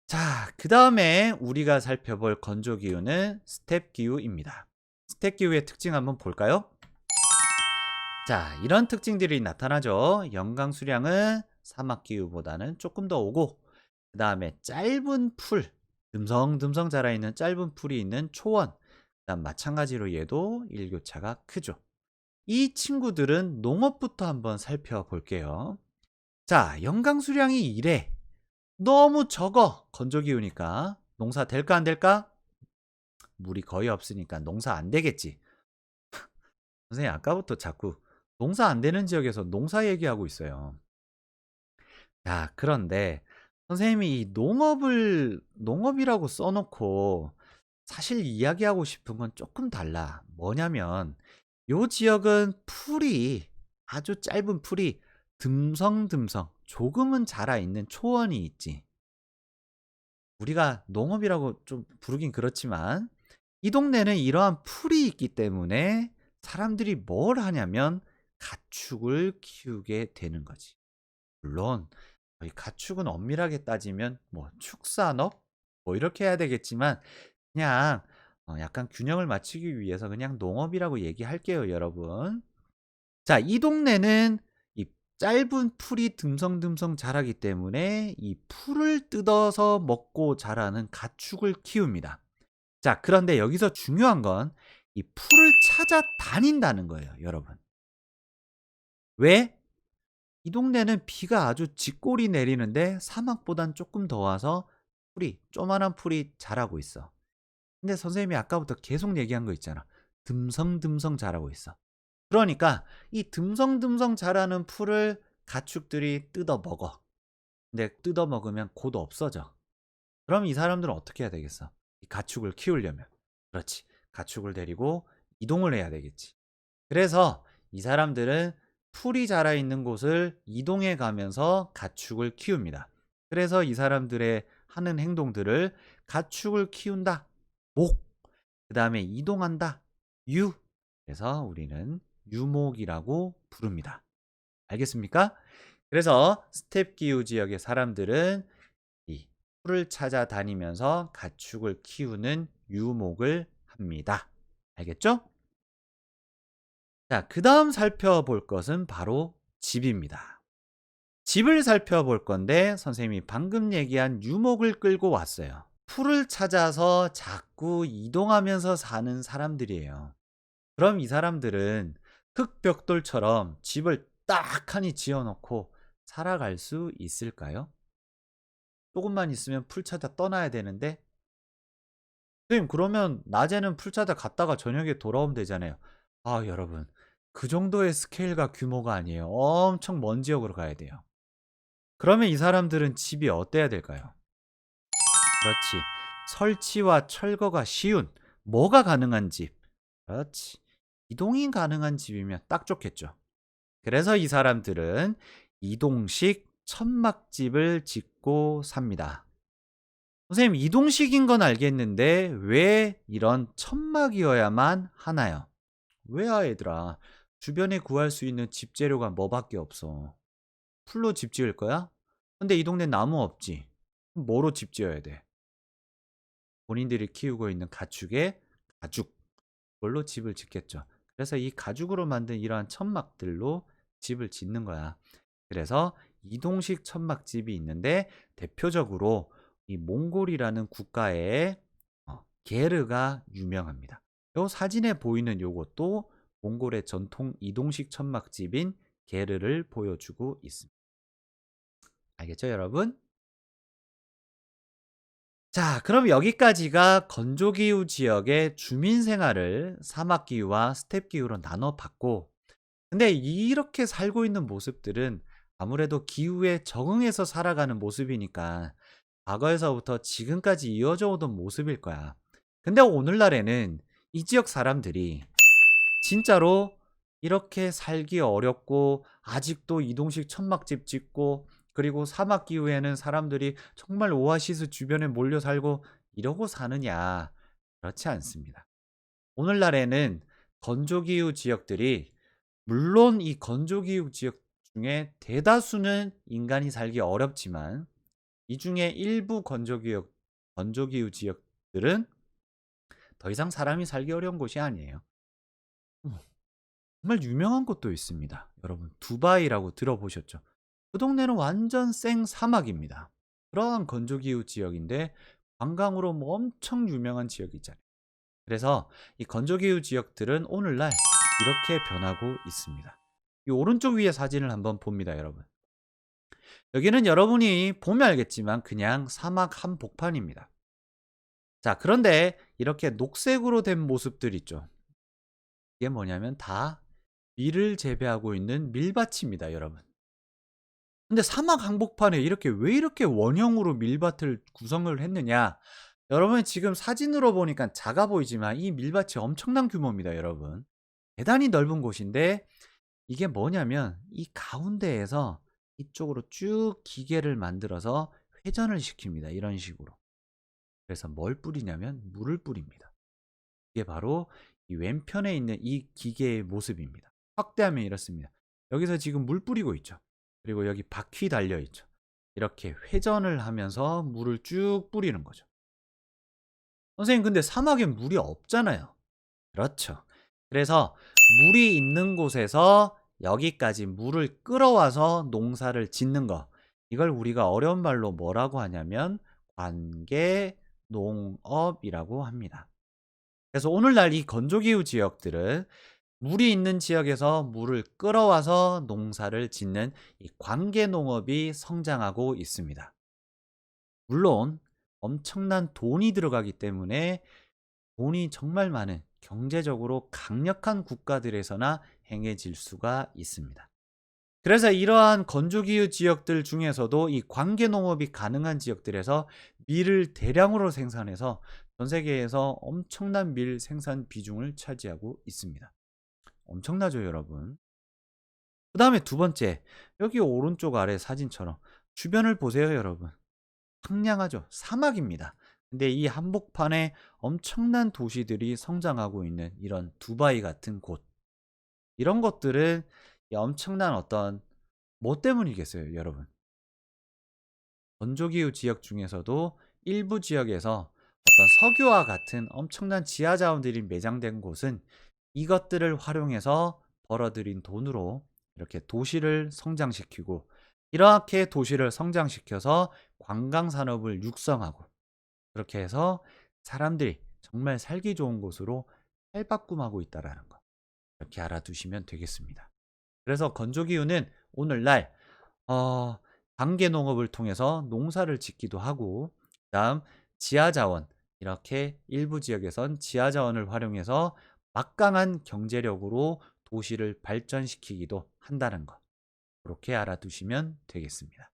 자, 그 다음에 우리가 살펴볼 건조기후는 스텝기후입니다. 스텝기후의 특징 한번 볼까요? 자, 이런 특징들이 나타나죠. 영강 수량은 사막기후보다는 조금 더 오고, 그 다음에 짧은 풀, 듬성듬성 자라있는 짧은 풀이 있는 초원, 그다음 마찬가지로 얘도 일교차가 크죠. 이 친구들은 농업부터 한번 살펴볼게요. 자, 영강 수량이 이래. 너무 적어. 건조기후니까. 농사 될까 안 될까? 물이 거의 없으니까 농사 안 되겠지. 선생님 아까부터 자꾸 농사 안 되는 지역에서 농사 얘기하고 있어요. 자, 그런데 선생님이 이 농업이라고 써놓고 사실 이야기하고 싶은 건 조금 달라. 뭐냐면 요 지역은 풀이 아주 짧은 풀이 듬성듬성 조금은 자라있는 초원이 있지. 우리가 농업이라고 좀 부르긴 그렇지만 이 동네는 이러한 풀이 있기 때문에 사람들이 뭘 하냐면 가축을 키우게 되는 거지. 물론 이 가축은 엄밀하게 따지면 뭐 축산업 뭐 이렇게 해야 되겠지만 그냥 약간 균형을 맞추기 위해서 그냥 농업이라고 얘기할게요, 여러분. 자, 이 동네는 이 짧은 풀이 듬성듬성 자라기 때문에 이 풀을 뜯어서 먹고 자라는 가축을 키웁니다. 자, 그런데 여기서 중요한 건 이 풀을 찾아 다닌다는 거예요, 여러분. 왜? 이 동네는 비가 아주 쥐꼬리 내리는데 사막보단 조금 더 와서 풀이, 조만한 풀이 자라고 있어. 근데 선생님이 아까부터 계속 얘기한 거 있잖아. 듬성듬성 자라고 있어. 그러니까 이 듬성듬성 자라는 풀을 가축들이 뜯어 먹어. 근데 뜯어 먹으면 곧 없어져. 그럼 이 사람들은 어떻게 해야 되겠어? 이 가축을 키우려면. 그렇지. 가축을 데리고 이동을 해야 되겠지. 그래서 이 사람들은 풀이 자라 있는 곳을 이동해 가면서 가축을 키웁니다. 그래서 이 사람들의 하는 행동들을 가축을 키운다. 목. 그 다음에 이동한다. 유. 그래서 우리는 유목이라고 부릅니다. 알겠습니까? 그래서 스텝 기후 지역의 사람들은 이 풀을 찾아다니면서 가축을 키우는 유목을 합니다. 알겠죠? 자, 그 다음 살펴볼 것은 바로 집입니다. 집을 살펴볼 건데 선생님이 방금 얘기한 유목을 끌고 왔어요. 풀을 찾아서 자꾸 이동하면서 사는 사람들이에요. 그럼 이 사람들은 흙벽돌처럼 집을 딱하니 지어놓고 살아갈 수 있을까요? 조금만 있으면 풀 찾아 떠나야 되는데 선생님 그러면 낮에는 풀 찾아 갔다가 저녁에 돌아오면 되잖아요. 아 여러분 그 정도의 스케일과 규모가 아니에요. 엄청 먼 지역으로 가야 돼요. 그러면 이 사람들은 집이 어때야 될까요? 그렇지. 설치와 철거가 쉬운 뭐가 가능한 집. 그렇지. 이동이 가능한 집이면 딱 좋겠죠. 그래서 이 사람들은 이동식 천막집을 짓고 삽니다. 선생님, 이동식인 건 알겠는데 왜 이런 천막이어야만 하나요? 왜야 얘들아? 주변에 구할 수 있는 집 재료가 뭐밖에 없어. 풀로 집 지을 거야? 근데 이 동네 나무 없지. 그럼 뭐로 집 지어야 돼? 본인들이 키우고 있는 가축의 가죽. 그걸로 집을 짓겠죠. 그래서 이 가죽으로 만든 이러한 천막들로 집을 짓는 거야. 그래서 이동식 천막집이 있는데 대표적으로 이 몽골이라는 국가의 게르가 유명합니다. 요 사진에 보이는 요것도 몽골의 전통 이동식 천막집인 게르를 보여주고 있습니다. 알겠죠, 여러분? 자, 그럼 여기까지가 건조기후 지역의 주민 생활을 사막기후와 스텝기후로 나눠봤고, 근데 이렇게 살고 있는 모습들은 아무래도 기후에 적응해서 살아가는 모습이니까 과거에서부터 지금까지 이어져 오던 모습일 거야. 근데 오늘날에는 이 지역 사람들이 진짜로 이렇게 살기 어렵고 아직도 이동식 천막집 짓고 그리고 사막 기후에는 사람들이 정말 오아시스 주변에 몰려 살고 이러고 사느냐? 그렇지 않습니다. 오늘날에는 건조기후 지역들이 물론 이 건조기후 지역 중에 대다수는 인간이 살기 어렵지만 이 중에 일부 건조기후 지역들은 더 이상 사람이 살기 어려운 곳이 아니에요. 어, 정말 유명한 곳도 있습니다. 여러분, 두바이라고 들어보셨죠? 그 동네는 완전 생 사막입니다. 그러한 건조기후 지역인데 관광으로 뭐 엄청 유명한 지역이 있잖아요. 그래서 이 건조기후 지역들은 오늘날 이렇게 변하고 있습니다. 이 오른쪽 위에 사진을 한번 봅니다, 여러분. 여기는 여러분이 보면 알겠지만 그냥 사막 한복판입니다. 자, 그런데 이렇게 녹색으로 된 모습들 있죠. 이게 뭐냐면 다 밀을 재배하고 있는 밀밭입니다, 여러분. 근데 사막 한복판에 이렇게 왜 이렇게 원형으로 밀밭을 구성을 했느냐? 여러분 지금 사진으로 보니까 작아 보이지만 이 밀밭이 엄청난 규모입니다, 여러분. 대단히 넓은 곳인데 이게 뭐냐면 이 가운데에서 이쪽으로 쭉 기계를 만들어서 회전을 시킵니다. 이런 식으로. 그래서 뭘 뿌리냐면 물을 뿌립니다. 이게 바로 이 왼편에 있는 이 기계의 모습입니다. 확대하면 이렇습니다. 여기서 지금 물 뿌리고 있죠. 그리고 여기 바퀴 달려 있죠. 이렇게 회전을 하면서 물을 쭉 뿌리는 거죠. 선생님, 근데 사막엔 물이 없잖아요. 그렇죠. 그래서 물이 있는 곳에서 여기까지 물을 끌어와서 농사를 짓는 거. 이걸 우리가 어려운 말로 뭐라고 하냐면 관계 농업이라고 합니다. 그래서 오늘날 이 건조기후 지역들은 물이 있는 지역에서 물을 끌어와서 농사를 짓는 이 관계 농업이 성장하고 있습니다. 물론 엄청난 돈이 들어가기 때문에 돈이 정말 많은 경제적으로 강력한 국가들에서나 행해질 수가 있습니다. 그래서 이러한 건조기후 지역들 중에서도 이 관계 농업이 가능한 지역들에서 밀을 대량으로 생산해서 전 세계에서 엄청난 밀 생산 비중을 차지하고 있습니다. 엄청나죠, 여러분? 그 다음에 두 번째, 여기 오른쪽 아래 사진처럼 주변을 보세요, 여러분. 황량하죠. 사막입니다. 근데 이 한복판에 엄청난 도시들이 성장하고 있는 이런 두바이 같은 곳. 이런 것들은 이 엄청난 어떤 뭐 때문이겠어요, 여러분? 건조기후 지역 중에서도 일부 지역에서 어떤 석유와 같은 엄청난 지하 자원들이 매장된 곳은 이것들을 활용해서 벌어들인 돈으로 이렇게 도시를 성장시키고 이렇게 도시를 성장시켜서 관광 산업을 육성하고 그렇게 해서 사람들이 정말 살기 좋은 곳으로 탈바꿈하고 있다라는 거. 이렇게 알아두시면 되겠습니다. 그래서 건조기후는 오늘날 관계 농업을 통해서 농사를 짓기도 하고 그다음 지하 자원 이렇게 일부 지역에선 지하 자원을 활용해서 막강한 경제력으로 도시를 발전시키기도 한다는 것. 그렇게 알아두시면 되겠습니다.